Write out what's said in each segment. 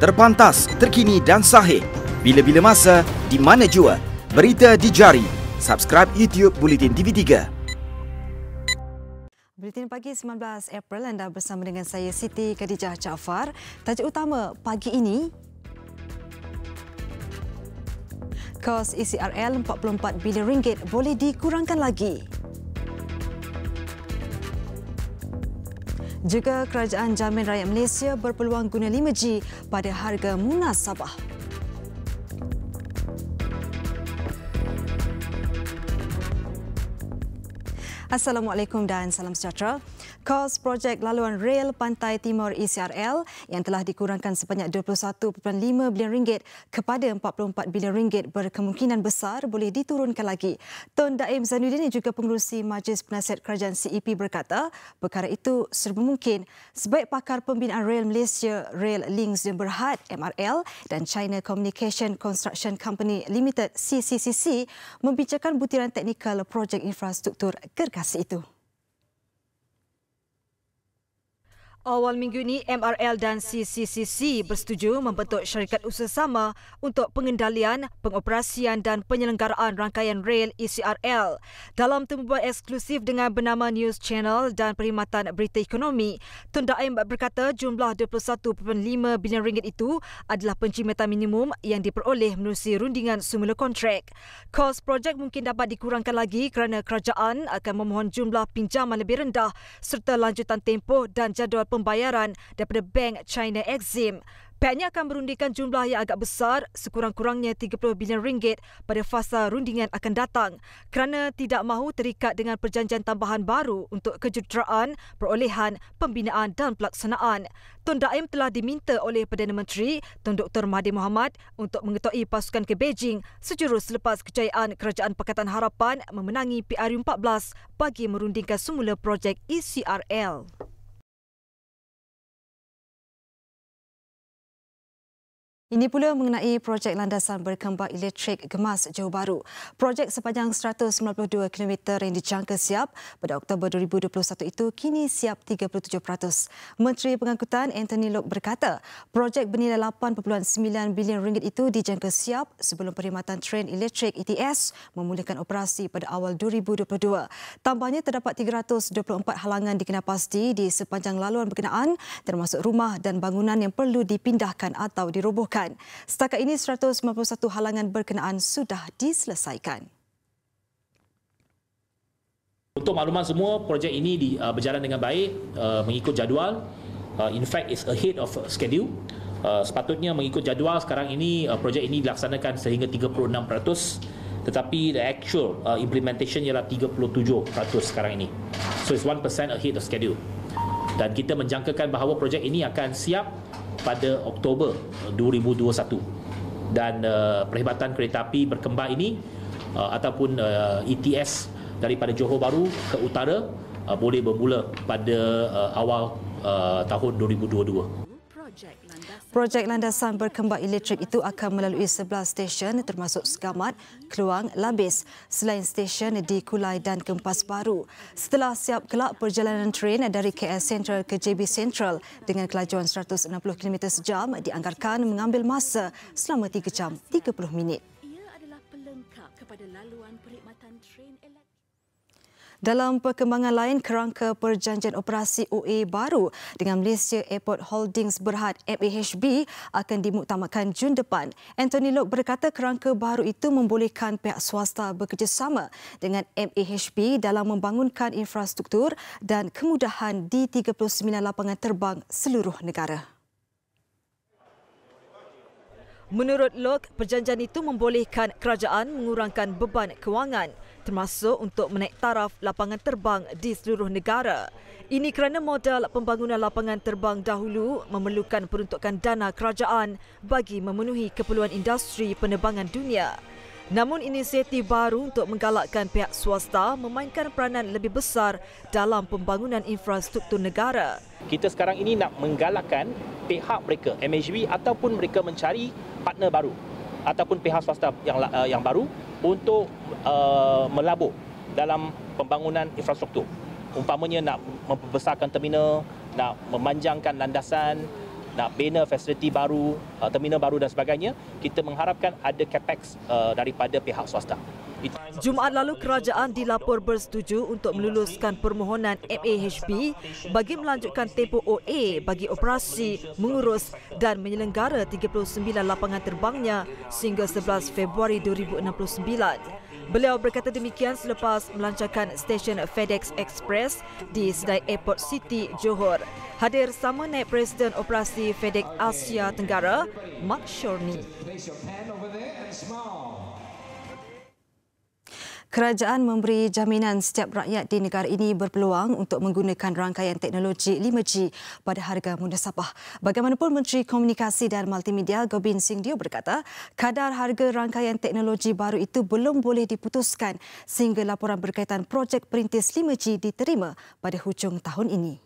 Terpantas, terkini dan sahih. Bila-bila masa, di mana jua. Berita di jari. Subscribe YouTube Bulletin TV3. Buletin pagi 19 April, anda bersama dengan saya Siti Khadijah Jaafar. Tajuk utama pagi ini, kos ECRL RM44 bilion boleh dikurangkan lagi. Juga Kerajaan Jamin Rakyat Malaysia berpeluang guna 5G pada harga munasabah. Assalamualaikum dan salam sejahtera. Kos projek laluan rel Pantai Timur ECRL yang telah dikurangkan sebanyak RM21.5 bilion kepada RM44 bilion berkemungkinan besar boleh diturunkan lagi. Tun Daim Zainuddin juga pengerusi Majlis Penasihat Kerajaan CEP berkata, perkara itu serba mungkin sebaik pakar pembinaan rel Malaysia Rail Links dan Berhad MRL dan China Communication Construction Company Limited CCCC membincangkan butiran teknikal projek infrastruktur gergasi itu. Awal minggu ini, MRL dan CCCC bersetuju membentuk syarikat usaha sama untuk pengendalian, pengoperasian dan penyelenggaraan rangkaian rel ECRL. Dalam tembubuan eksklusif dengan bernama News Channel dan Perkhidmatan Berita Ekonomi, Tun Daim berkata jumlah RM21.5 bilion itu adalah penciumatan minimum yang diperoleh menerusi rundingan semula kontrak. Kos projek mungkin dapat dikurangkan lagi kerana kerajaan akan memohon jumlah pinjaman lebih rendah serta lanjutan tempoh dan jadual pembayaran daripada Bank China Exim. Pihaknya akan merundingkan jumlah yang agak besar, sekurang-kurangnya RM30 bilion pada fasa rundingan akan datang kerana tidak mahu terikat dengan perjanjian tambahan baru untuk kejuruteraan, perolehan, pembinaan dan pelaksanaan. Tun Daim telah diminta oleh Perdana Menteri Tun Dr. Mahathir Mohamad untuk mengetuai pasukan ke Beijing sejurus selepas kejayaan Kerajaan Pakatan Harapan memenangi PRU14 bagi merundingkan semula projek ECRL. Ini pula mengenai projek landasan berkembang elektrik Gemas Johor Bahru. Projek sepanjang 192 km yang dijangka siap pada Oktober 2021 itu kini siap 37%. Menteri Pengangkutan Anthony Loke berkata, projek bernilai RM8.9 bilion itu dijangka siap sebelum perkhidmatan tren elektrik ETS memulakan operasi pada awal 2022. Tambahnya terdapat 324 halangan dikenal pasti di sepanjang laluan berkenaan termasuk rumah dan bangunan yang perlu dipindahkan atau dirobohkan. Setakat ini 191 halangan berkenaan sudah diselesaikan. Untuk makluman semua, projek ini berjalan dengan baik, mengikut jadual. In fact, it's ahead of schedule. Sepatutnya mengikut jadual sekarang ini, projek ini dilaksanakan sehingga 36%. Tetapi the actual implementation ialah 37% sekarang ini. So it's 1% ahead of schedule. Dan kita menjangkakan bahawa projek ini akan siap pada Oktober 2021 dan perkhidmatan kereta api berkembang ini ataupun ETS daripada Johor Bahru ke utara boleh bermula pada awal tahun 2022. Projek landasan berkembang elektrik itu akan melalui 11 stesen termasuk Segamat, Keluang, Labis selain stesen di Kulai dan Kempas Baru. Setelah siap kelak perjalanan tren dari KL Central ke JB Central dengan kelajuan 160 km sejam dianggarkan mengambil masa selama 3 jam 30 minit. Ia adalah pelengkap kepada laluan perkhidmatan tren elektrik. Dalam perkembangan lain, kerangka perjanjian operasi OA baru dengan Malaysia Airport Holdings Berhad MAHB akan dimuktamadkan Jun depan. Anthony Loke berkata kerangka baru itu membolehkan pihak swasta bekerjasama dengan MAHB dalam membangunkan infrastruktur dan kemudahan di 39 lapangan terbang seluruh negara. Menurut Loke, perjanjian itu membolehkan kerajaan mengurangkan beban kewangan termasuk untuk menaik taraf lapangan terbang di seluruh negara. Ini kerana modal pembangunan lapangan terbang dahulu memerlukan peruntukan dana kerajaan bagi memenuhi keperluan industri penerbangan dunia. Namun inisiatif baru untuk menggalakkan pihak swasta memainkan peranan lebih besar dalam pembangunan infrastruktur negara. Kita sekarang ini nak menggalakkan pihak mereka, MHB ataupun mereka mencari partner baru ataupun pihak swasta yang baru untuk melabur dalam pembangunan infrastruktur. Umpamanya nak membesarkan terminal, nak memanjangkan landasan, nak bina fasiliti baru, terminal baru dan sebagainya, kita mengharapkan ada capex daripada pihak swasta. Jumaat lalu kerajaan dilapor bersetuju untuk meluluskan permohonan MAHB bagi melanjutkan tempoh OA bagi operasi, mengurus dan menyelenggara 39 lapangan terbangnya sehingga 11 Februari 2069. Beliau berkata demikian selepas melancarkan stesen FedEx Express di Sedai Airport City, Johor. Hadir sama Naib Presiden Operasi FedEx Asia Tenggara, Mark Shorney. Kerajaan memberi jaminan setiap rakyat di negara ini berpeluang untuk menggunakan rangkaian teknologi 5G pada harga munasabah. Bagaimanapun, Menteri Komunikasi dan Multimedia Gobind Singh Deo berkata, kadar harga rangkaian teknologi baru itu belum boleh diputuskan sehingga laporan berkaitan projek perintis 5G diterima pada hujung tahun ini.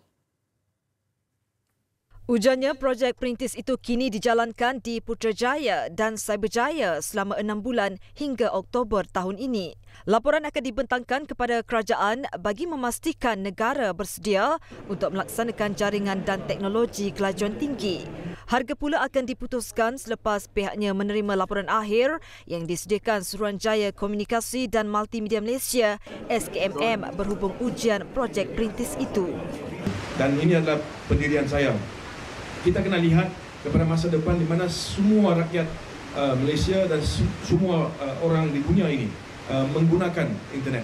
Ujarnya, projek perintis itu kini dijalankan di Putrajaya dan Cyberjaya selama 6 bulan hingga Oktober tahun ini. Laporan akan dibentangkan kepada kerajaan bagi memastikan negara bersedia untuk melaksanakan jaringan dan teknologi kelajuan tinggi. Harga pula akan diputuskan selepas pihaknya menerima laporan akhir yang disediakan Suruhanjaya Komunikasi dan Multimedia Malaysia SKMM berhubung ujian projek perintis itu. Dan ini adalah pendirian saya. Kita kena lihat kepada masa depan di mana semua rakyat Malaysia dan semua orang di dunia ini menggunakan internet.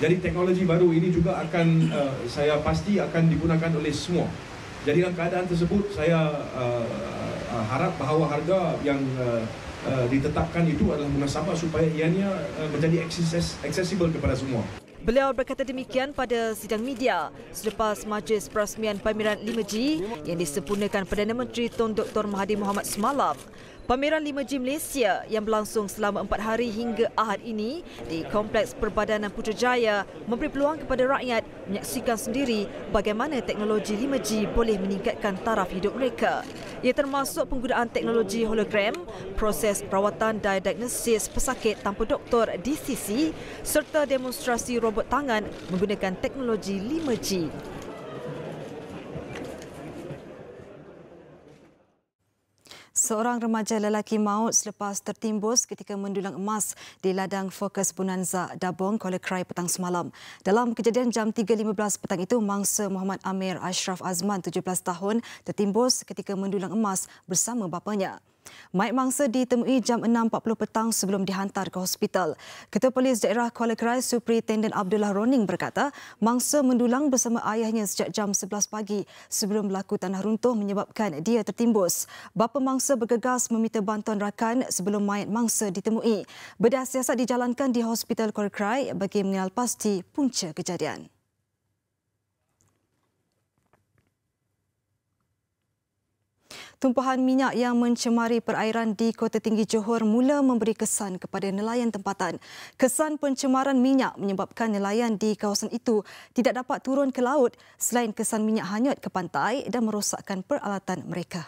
Jadi teknologi baru ini juga akan saya pasti akan digunakan oleh semua. Jadi dalam keadaan tersebut saya harap bahawa harga yang ditetapkan itu adalah munasabah supaya ianya menjadi accessible kepada semua. Beliau berkata demikian pada sidang media selepas majlis perasmian pameran 5G yang disempurnakan Perdana Menteri Tun Dr. Mahathir Mohamad semalam. Pameran 5G Malaysia yang berlangsung selama 4 hari hingga Ahad ini di Kompleks Perbadanan Putrajaya memberi peluang kepada rakyat menyaksikan sendiri bagaimana teknologi 5G boleh meningkatkan taraf hidup mereka. Ia termasuk penggunaan teknologi hologram, proses perawatan dan diagnosis pesakit tanpa doktor DCC serta demonstrasi robot tangan menggunakan teknologi 5G. Seorang remaja lelaki maut selepas tertimbus ketika mendulang emas di ladang Fokus Bonanza Dabong, Kuala Krai petang semalam. Dalam kejadian jam 3.15 petang itu, mangsa Muhammad Amir Ashraf Azman, 17 tahun, tertimbus ketika mendulang emas bersama bapanya. Mayat mangsa ditemui jam 6.40 petang sebelum dihantar ke hospital. Ketua Polis Daerah Kuala Krai, Superintendent Abdullah Roning berkata, mangsa mendulang bersama ayahnya sejak jam 11 pagi sebelum berlaku tanah runtuh menyebabkan dia tertimbus. Bapa mangsa bergegas meminta bantuan rakan sebelum mayat mangsa ditemui. Bedah siasat dijalankan di Hospital Kuala Krai bagi mengenal pasti punca kejadian. Tumpahan minyak yang mencemari perairan di Kota Tinggi Johor mula memberi kesan kepada nelayan tempatan. Kesan pencemaran minyak menyebabkan nelayan di kawasan itu tidak dapat turun ke laut selain kesan minyak hanyut ke pantai dan merosakkan peralatan mereka.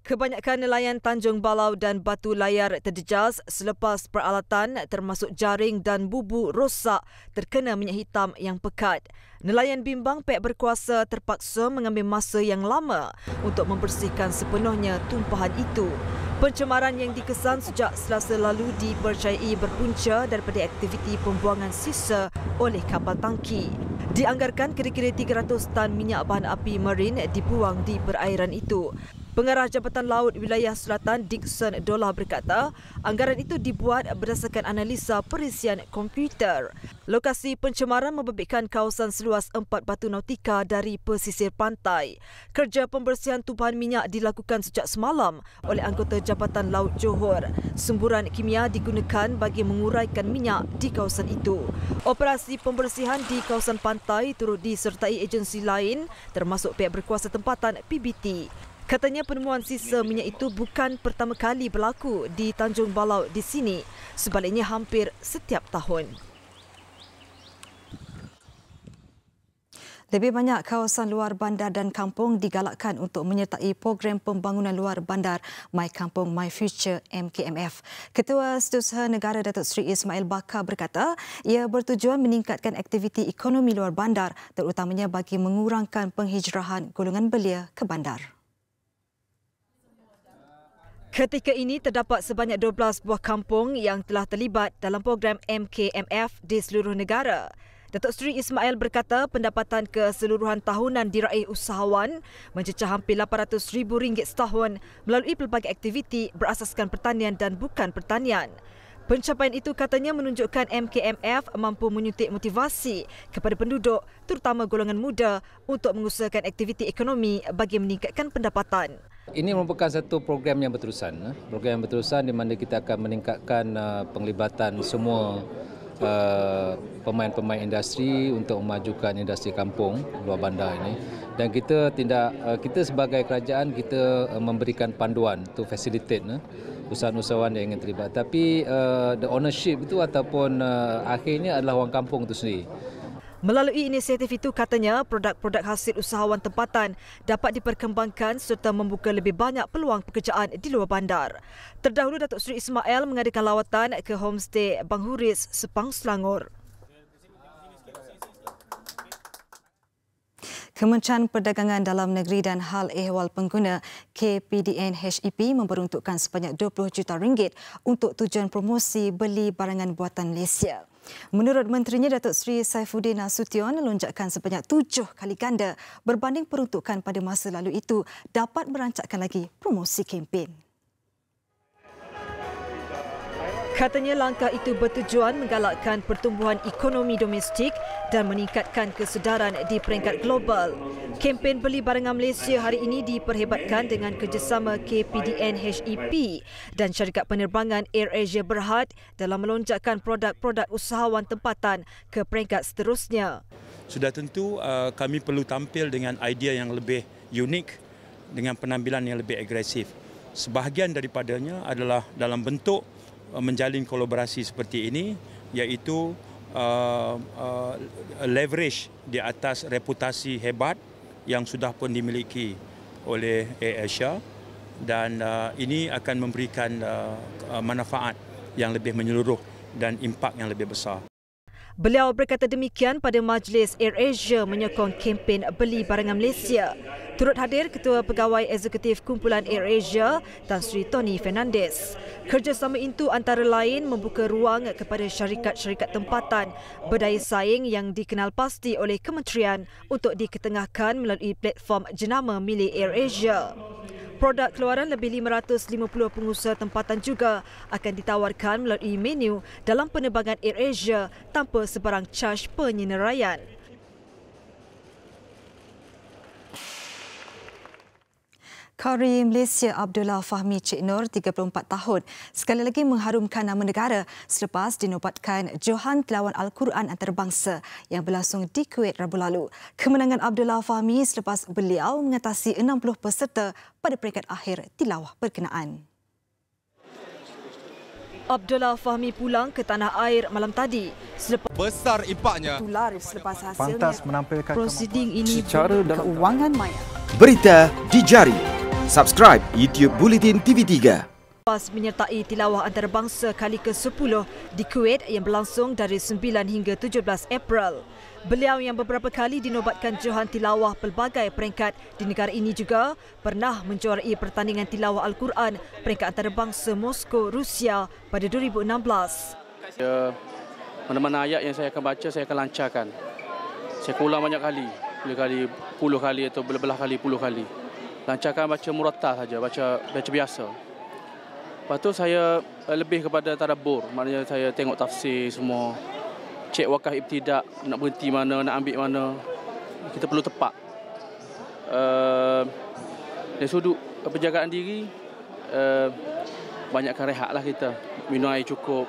Kebanyakan nelayan Tanjung Balau dan Batu Layar terjejas selepas peralatan termasuk jaring dan bubu rosak terkena minyak hitam yang pekat. Nelayan bimbang pihak berkuasa terpaksa mengambil masa yang lama untuk membersihkan sepenuhnya tumpahan itu. Pencemaran yang dikesan sejak Selasa lalu dipercayai berpunca daripada aktiviti pembuangan sisa oleh kapal tangki. Dianggarkan kira-kira 300 tan minyak bahan api marin dibuang di perairan itu. Pengarah Jabatan Laut Wilayah Selatan Dixon Dollah berkata, anggaran itu dibuat berdasarkan analisa perisian komputer. Lokasi pencemaran membabitkan kawasan seluas 4 batu nautika dari pesisir pantai. Kerja pembersihan tumpahan minyak dilakukan sejak semalam oleh anggota Jabatan Laut Johor. Semburan kimia digunakan bagi menguraikan minyak di kawasan itu. Operasi pembersihan di kawasan pantai turut disertai agensi lain termasuk pihak berkuasa tempatan PBT. Katanya penemuan sisa minyak itu bukan pertama kali berlaku di Tanjung Balau di sini. Sebaliknya hampir setiap tahun. Lebih banyak kawasan luar bandar dan kampung digalakkan untuk menyertai program pembangunan luar bandar My Kampung My Future MKMF. Ketua Setiausaha Negara Datuk Seri Ismail Bakar berkata, ia bertujuan meningkatkan aktiviti ekonomi luar bandar terutamanya bagi mengurangkan penghijrahan golongan belia ke bandar. Ketika ini terdapat sebanyak 12 buah kampung yang telah terlibat dalam program MKMF di seluruh negara. Datuk Seri Ismail berkata pendapatan keseluruhan tahunan diraih usahawan mencecah hampir RM800,000 setahun melalui pelbagai aktiviti berasaskan pertanian dan bukan pertanian. Pencapaian itu katanya menunjukkan MKMF mampu menyuntik motivasi kepada penduduk terutama golongan muda untuk mengusahakan aktiviti ekonomi bagi meningkatkan pendapatan. Ini merupakan satu program yang berterusan. Program yang berterusan di mana kita akan meningkatkan penglibatan semua pemain-pemain industri untuk memajukan industri kampung luar bandar ini, dan kita sebagai kerajaan kita memberikan panduan to facilitate usahawan-usahawan yang ingin terlibat, tapi the ownership itu ataupun akhirnya adalah orang kampung itu sendiri. Melalui inisiatif itu katanya produk-produk hasil usahawan tempatan dapat diperkembangkan serta membuka lebih banyak peluang pekerjaan di luar bandar. Terdahulu Datuk Seri Ismail mengadakan lawatan ke homestay Bang Huris, Sepang, Selangor. Kementerian Perdagangan Dalam Negeri dan Hal Ehwal Pengguna KPDN HEP memperuntukkan sebanyak RM20 juta untuk tujuan promosi beli barangan buatan Malaysia. Menurut Menterinya Datuk Seri Saifuddin Nasution, lonjakan sebanyak 7 kali ganda berbanding peruntukan pada masa lalu itu dapat merancangkan lagi promosi kempen. Katanya langkah itu bertujuan menggalakkan pertumbuhan ekonomi domestik dan meningkatkan kesedaran di peringkat global. Kempen Beli Barangan Malaysia hari ini diperhebatkan dengan kerjasama KPDN HEP dan syarikat penerbangan AirAsia Berhad dalam melonjakkan produk-produk usahawan tempatan ke peringkat seterusnya. Sudah tentu kami perlu tampil dengan idea yang lebih unik dengan penampilan yang lebih agresif. Sebahagian daripadanya adalah dalam bentuk menjalin kolaborasi seperti ini, iaitu leverage di atas reputasi hebat yang sudah pun dimiliki oleh AirAsia, dan ini akan memberikan manfaat yang lebih menyeluruh dan impak yang lebih besar. Beliau berkata demikian pada majlis AirAsia menyokong kempen Beli Barangan Malaysia. Turut hadir Ketua Pegawai Eksekutif Kumpulan AirAsia, Tan Sri Tony Fernandes. Kerjasama itu antara lain membuka ruang kepada syarikat-syarikat tempatan berdaya saing yang dikenal pasti oleh kementerian untuk diketengahkan melalui platform jenama milik AirAsia. Produk keluaran lebih 550 pengusaha tempatan juga akan ditawarkan melalui menu dalam penerbangan AirAsia tanpa sebarang caj penyeneraian. Qari Malaysia Abdullah Fahmi Cik Nur, 34 tahun, sekali lagi mengharumkan nama negara selepas dinobatkan Johan Tilawan Al-Quran Antarabangsa yang berlangsung di Kuwait Rabu lalu. Kemenangan Abdullah Fahmi selepas beliau mengatasi 60 peserta pada peringkat akhir tilawah berkenaan. Abdullah Fahmi pulang ke tanah air malam tadi selepas besar impaknya. Selepas hasilnya pantas menampilkan prosiding ini secara dan keuangan maya. Berita di jari. Subscribe YouTube Bulletin TV3. Lepas menyertai tilawah antarabangsa kali ke-10 di Kuwait yang berlangsung dari 9 hingga 17 April. Beliau yang beberapa kali dinobatkan Johan Tilawah pelbagai peringkat di negara ini juga pernah menjuarai pertandingan tilawah Al-Quran peringkat antarabangsa Moskow, Rusia pada 2016. Mana-mana ayat yang saya akan baca, saya akan lancarkan. Saya ulang banyak kali, puluh kali atau belah-belah kali, 10 kali. Lancarkan baca murattah saja, baca biasa. Lepas tu saya lebih kepada tadabbur, maknanya saya tengok tafsir semua. Cek wakaf ibtidak, nak berhenti mana, nak ambil mana. Kita perlu tepat. Dari sudut penjagaan diri, banyakkan rehatlah kita. Minum air cukup,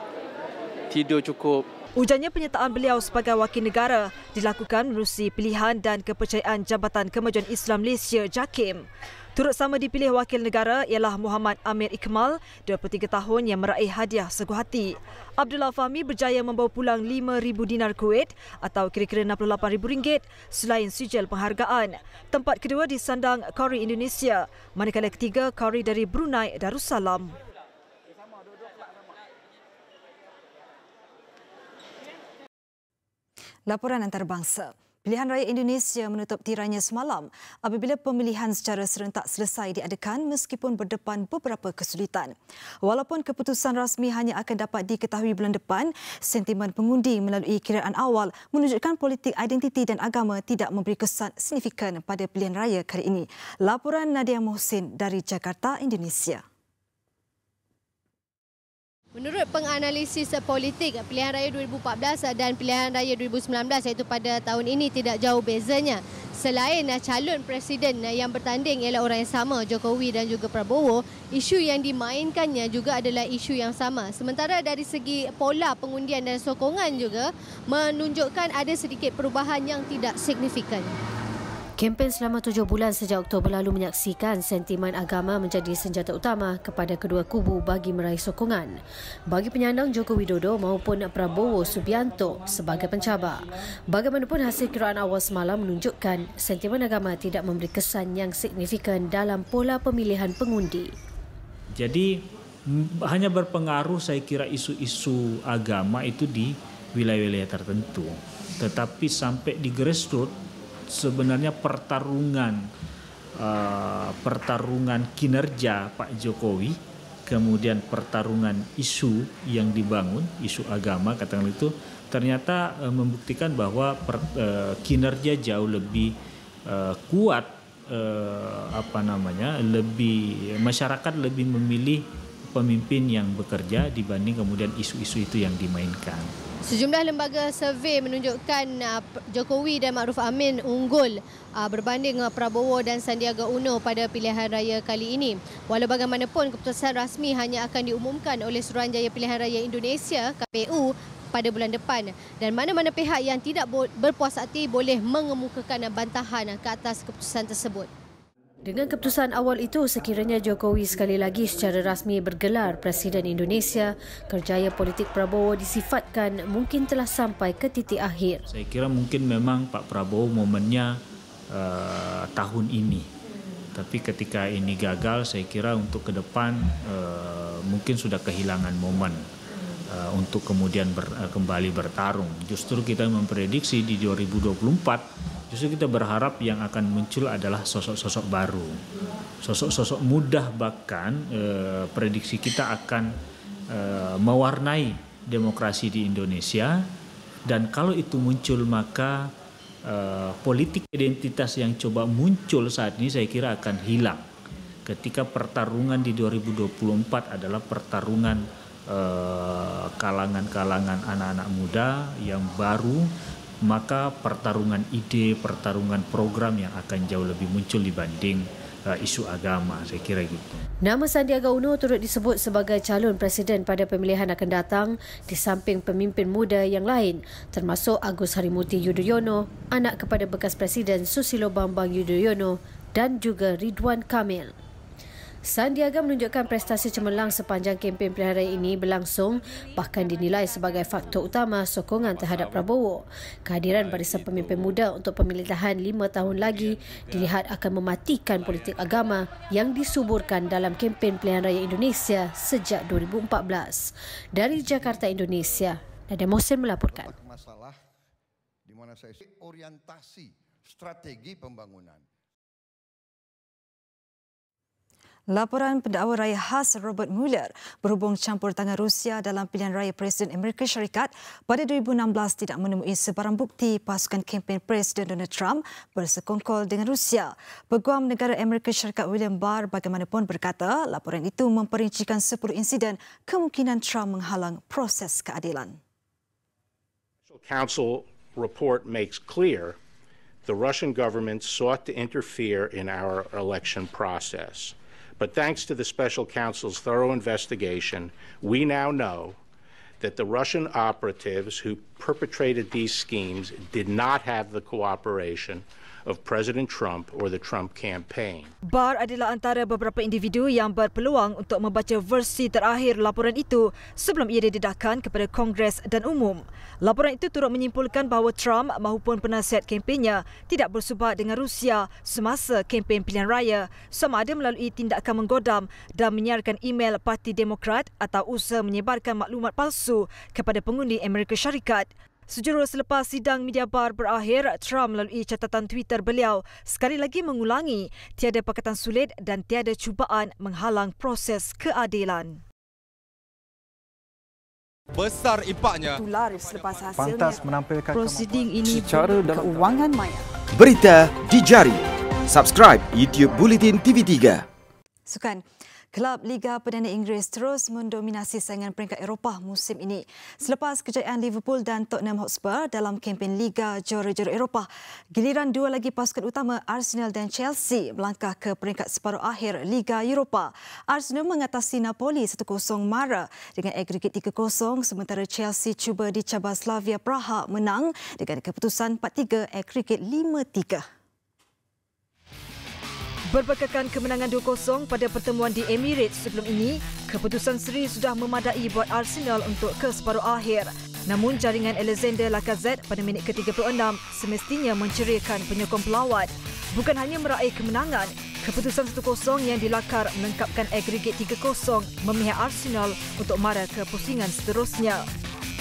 tidur cukup. Ujarnya penyertaan beliau sebagai wakil negara dilakukan menerusi pilihan dan kepercayaan Jabatan Kemajuan Islam Malaysia JAKIM. Turut sama dipilih wakil negara ialah Muhammad Amir Ikmal, 23 tahun yang meraih hadiah seguh hati. Abdullah Fahmi berjaya membawa pulang 5,000 dinar Kuwait atau kira-kira RM68,000 selain sijil penghargaan. Tempat kedua disandang Qori Indonesia, manakala ketiga Qori dari Brunei Darussalam. Laporan antarabangsa. Pilihan Raya Indonesia menutup tirainya semalam apabila pemilihan secara serentak selesai diadakan meskipun berdepan beberapa kesulitan. Walaupun keputusan rasmi hanya akan dapat diketahui bulan depan, sentimen pengundi melalui kiraan awal menunjukkan politik identiti dan agama tidak memberi kesan signifikan pada pilihan raya kali ini. Laporan Nadia Mohsin dari Jakarta, Indonesia. Menurut penganalisis politik, pilihan raya 2014 dan pilihan raya 2019 iaitu pada tahun ini tidak jauh bezanya. Selain calon presiden yang bertanding ialah orang yang sama, Jokowi dan juga Prabowo, isu yang dimainkannya juga adalah isu yang sama. Sementara dari segi pola pengundian dan sokongan juga menunjukkan ada sedikit perubahan yang tidak signifikan. Kempen selama 7 bulan sejak Oktober lalu menyaksikan sentimen agama menjadi senjata utama kepada kedua kubu bagi meraih sokongan bagi penyandang Joko Widodo maupun Prabowo Subianto sebagai pencabar. Bagaimanapun, hasil kiraan awal semalam menunjukkan sentimen agama tidak memberi kesan yang signifikan dalam pola pemilihan pengundi. Jadi hanya berpengaruh saya kira isu-isu agama itu di wilayah-wilayah tertentu. Tetapi sampai di grassroots sebenarnya pertarungan kinerja Pak Jokowi, kemudian pertarungan isu yang dibangun, isu agama katakanlah itu, ternyata membuktikan bahwa kinerja jauh lebih kuat, masyarakat lebih memilih pemimpin yang bekerja dibanding kemudian isu-isu itu yang dimainkan. Sejumlah lembaga survei menunjukkan Jokowi dan Ma'ruf Amin unggul berbanding Prabowo dan Sandiaga Uno pada pilihan raya kali ini. Walau bagaimanapun, keputusan rasmi hanya akan diumumkan oleh Suruhanjaya Pilihan Raya Indonesia (KPU) pada bulan depan, dan mana-mana pihak yang tidak berpuas hati boleh mengemukakan bantahan ke atas keputusan tersebut. Dengan keputusan awal itu, sekiranya Jokowi sekali lagi secara rasmi bergelar Presiden Indonesia, kerjaya politik Prabowo disifatkan mungkin telah sampai ke titik akhir. Saya kira mungkin memang Pak Prabowo momennya tahun ini. Tapi ketika ini gagal, saya kira untuk ke depan mungkin sudah kehilangan momen untuk kemudian kembali bertarung. Justru kita memprediksi di 2024, justru kita berharap yang akan muncul adalah sosok-sosok baru, sosok-sosok muda, bahkan prediksi kita akan mewarnai demokrasi di Indonesia. Dan kalau itu muncul, maka politik identitas yang coba muncul saat ini saya kira akan hilang ketika pertarungan di 2024 adalah pertarungan kalangan-kalangan anak-anak muda yang baru. Maka pertarungan ide, pertarungan program yang akan jauh lebih muncul dibanding isu agama, saya kira gitu. Nama Sandiaga Uno turut disebut sebagai calon presiden pada pemilihan akan datang di samping pemimpin muda yang lain, termasuk Agus Harimurti Yudhoyono, anak kepada bekas Presiden Susilo Bambang Yudhoyono, dan juga Ridwan Kamil. Sandiaga menunjukkan prestasi cemerlang sepanjang kempen pilihan raya ini berlangsung, bahkan dinilai sebagai faktor utama sokongan terhadap Prabowo. Kehadiran barisan pemimpin muda untuk pemilihan 5 tahun lagi dilihat akan mematikan politik agama yang disuburkan dalam kempen pilihan raya Indonesia sejak 2014. Dari Jakarta, Indonesia, Nadia Mohsin melaporkan. Masalah di mana saya orientasi strategi pembangunan. Laporan pendakwa raya khas Robert Mueller berhubung campur tangan Rusia dalam pilihan raya Presiden Amerika Syarikat pada 2016 tidak menemui sebarang bukti pasukan kempen Presiden Donald Trump bersekongkol dengan Rusia. Peguam Negara Amerika Syarikat William Barr bagaimanapun berkata laporan itu memperincikan 10 insiden kemungkinan Trump menghalang proses keadilan. Council report makes clear the Russian government sought to interfere in our election process. But thanks to the Special Counsel's thorough investigation, we now know that the Russian operatives who perpetrated these schemes did not have the cooperation of President Trump or the Trump campaign. Barr adalah antara beberapa individu yang berpeluang untuk membaca versi terakhir laporan itu sebelum ia didedahkan kepada Kongres dan umum. Laporan itu turut menyimpulkan bahawa Trump maupun penasihat kempennya tidak bersubat dengan Rusia semasa kempen pilihan raya, sama ada melalui tindakan menggodam dan menyiarkan email Parti Demokrat atau usaha menyebarkan maklumat palsu kepada pengundi Amerika Syarikat. Sejurus selepas sidang media Barr berakhir, Trump melalui catatan Twitter beliau sekali lagi mengulangi tiada pakatan sulit dan tiada cubaan menghalang proses keadilan. Besar impaknya. Tular selepas hasilnya. Pantas menampilkan prosiding ini secara dan keuangan maya. Berita di jari. Subscribe YouTube Bulletin TV3. Sukan. Kelab Liga Perdana Inggeris terus mendominasi saingan peringkat Eropah musim ini. Selepas kejayaan Liverpool dan Tottenham Hotspur dalam kempen Liga Juara-Juara Eropah, giliran dua lagi pasukan utama Arsenal dan Chelsea melangkah ke peringkat separuh akhir Liga Eropah. Arsenal mengatasi Napoli 1-0 mara dengan agregat 3-0, sementara Chelsea cuba dicabar Slavia Praha menang dengan keputusan 4-3 agregat 5-3. Berbekakan kemenangan 2-0 pada pertemuan di Emirates sebelum ini, keputusan seri sudah memadai buat Arsenal untuk ke separuh akhir. Namun jaringan Alexander Lacazette pada minit ke-36 semestinya menceriakan penyokong pelawat. Bukan hanya meraih kemenangan, keputusan 1-0 yang dilakar melengkapkan agregat 3-0 memihak Arsenal untuk mara ke pusingan seterusnya.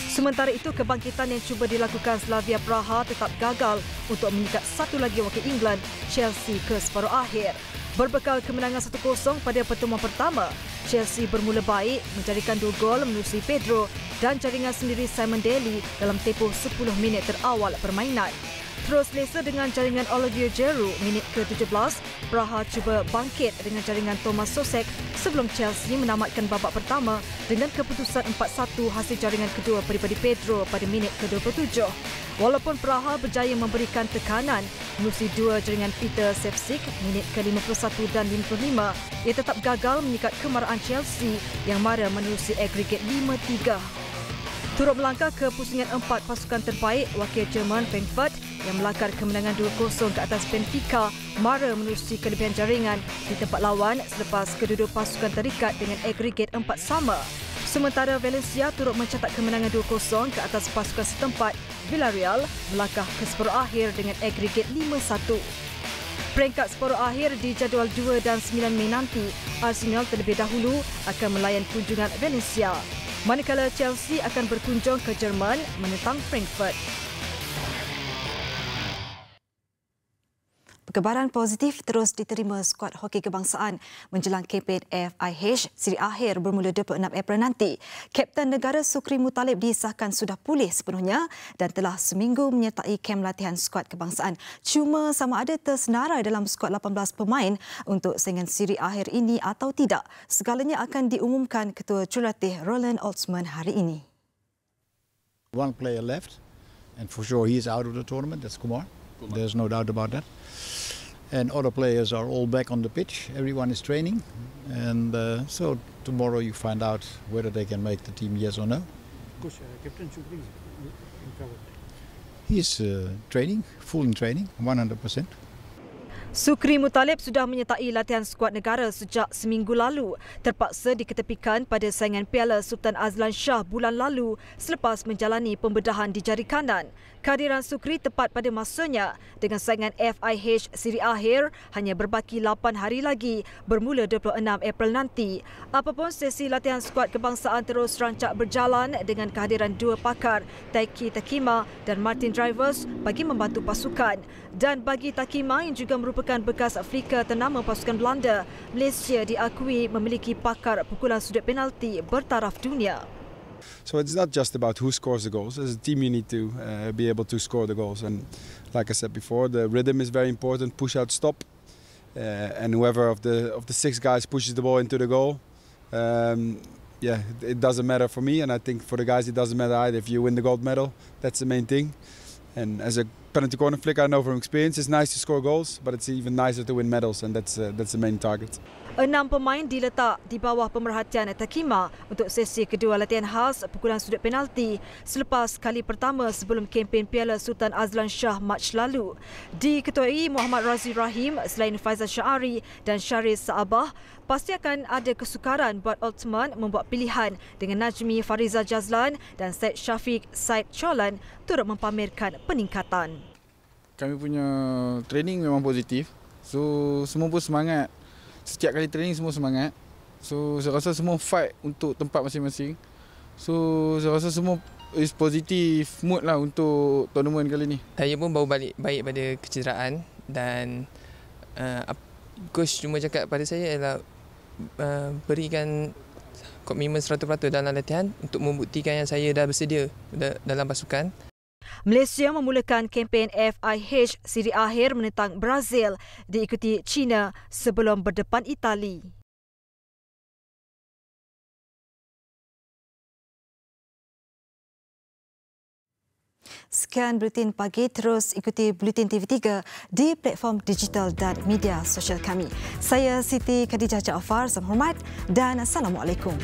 Sementara itu, kebangkitan yang cuba dilakukan Slavia Praha tetap gagal untuk mengikat satu lagi wakil England, Chelsea, ke separuh akhir. Berbekal kemenangan 1-0 pada pertemuan pertama, Chelsea bermula baik menjadikan 2 gol menerusi Pedro dan jaringan sendiri Simon Daly dalam tempoh 10 minit terawal permainan. Terus lesa dengan jaringan Olivier Giroud minit ke-17, Praha cuba bangkit dengan jaringan Thomas Sosek sebelum Chelsea menamatkan babak pertama dengan keputusan 4-1 hasil jaringan kedua daripada Pedro pada minit ke-27. Walaupun Praha berjaya memberikan tekanan menerusi 2 jaringan Peter Ševčík minit ke-51 dan 55, ia tetap gagal menyikat kemarahan Chelsea yang mara menerusi agregat 5-3. Turut melangkah ke pusingan 4 pasukan terbaik, wakil Jerman Frankfurt yang melakar kemenangan 2-0 ke atas Benfica mara menerusi kelebihan jaringan di tempat lawan selepas kedua-dua pasukan terikat dengan agregat 4 sama. Sementara Valencia turut mencatat kemenangan 2-0 ke atas pasukan setempat, Villarreal melangkah ke separuh akhir dengan agregat 5-1. Peringkat separuh akhir di jadual 2 dan 9 Mei nanti, Arsenal terlebih dahulu akan melayan kunjungan Valencia. Manakala Chelsea akan berkunjung ke Jerman menentang Frankfurt. Perkabaran positif terus diterima skuad hoki kebangsaan menjelang kempen FIH siri akhir bermula 26 April nanti. Kapten negara Sukri Muttalib disahkan sudah pulih sepenuhnya dan telah seminggu menyertai kem latihan skuad kebangsaan. Cuma sama ada tersenarai dalam skuad 18 pemain untuk saingan siri akhir ini atau tidak, segalanya akan diumumkan Ketua Jurulatih Roland Oldsman hari ini. One player left and for sure he is out of the tournament, that's Kumar. There's no doubt about that. And other players are all back on the pitch. Everyone is training, and so tomorrow you find out whether they can make the team, yes or no. Captain Sukri He's training, full in training, 100%. Sukri Muttalib sudah menyertai latihan skuad negara sejak seminggu lalu, terpaksa diketepikan pada saingan Piala Sultan Azlan Shah bulan lalu selepas menjalani pembedahan di jari kanan. Kehadiran Sukri tepat pada masanya dengan saingan FIH siri akhir hanya berbaki 8 hari lagi bermula 26 April nanti. Apapun sesi latihan skuad kebangsaan terus rancak berjalan dengan kehadiran 2 pakar, Taiki Takima dan Martin Drivers bagi membantu pasukan. Dan bagi Takima yang juga merupakan bekas Afrika ternama pasukan Belanda, Malaysia diakui memiliki pakar pukulan sudut penalti bertaraf dunia. So it's not just about who scores the goals. As a team, you need to be able to score the goals. And like I said before, the rhythm is very important. Push out, stop, and whoever of the 6 guys pushes the ball into the goal, it doesn't matter for me. And I think for the guys, it doesn't matter either. If you win the gold medal, that's the main thing. And as a penalty corner flick. I know from experience it's nice to score goals, but it's even nicer to win medals, and that's the main target. 6 pemain diletak di bawah pemerhatian Takima untuk sesi kedua latihan khas pukulan sudut penalti selepas kali pertama sebelum kempen Piala Sultan Azlan Shah Mac lalu. Diketuai Muhammad Razi Rahim selain Faizal Syahari dan Syahriz Saabah, pasti akan ada kesukaran buat Ultimate membuat pilihan dengan Najmi Fariza Jazlan dan Syed Syafiq Syed Cholan turut mempamerkan peningkatan. Kami punya training memang positif. So semua pun semangat. Setiap kali training semua semangat. So saya rasa semua fight untuk tempat masing-masing. So saya rasa semua is positif mood lah untuk tournament kali ni. Saya pun baru balik baik pada kecederaan dan coach cuma cakap pada saya ialah berikan komitmen 100% dalam latihan untuk membuktikan yang saya dah bersedia dalam pasukan. Malaysia memulakan kempen FIH siri akhir menentang Brazil, diikuti China sebelum berdepan Itali. Sekian Buletin Pagi, terus ikuti Buletin TV3 di platform digital dan media sosial kami. Saya Siti Khadijah Jaafar, salam hormat dan Assalamualaikum.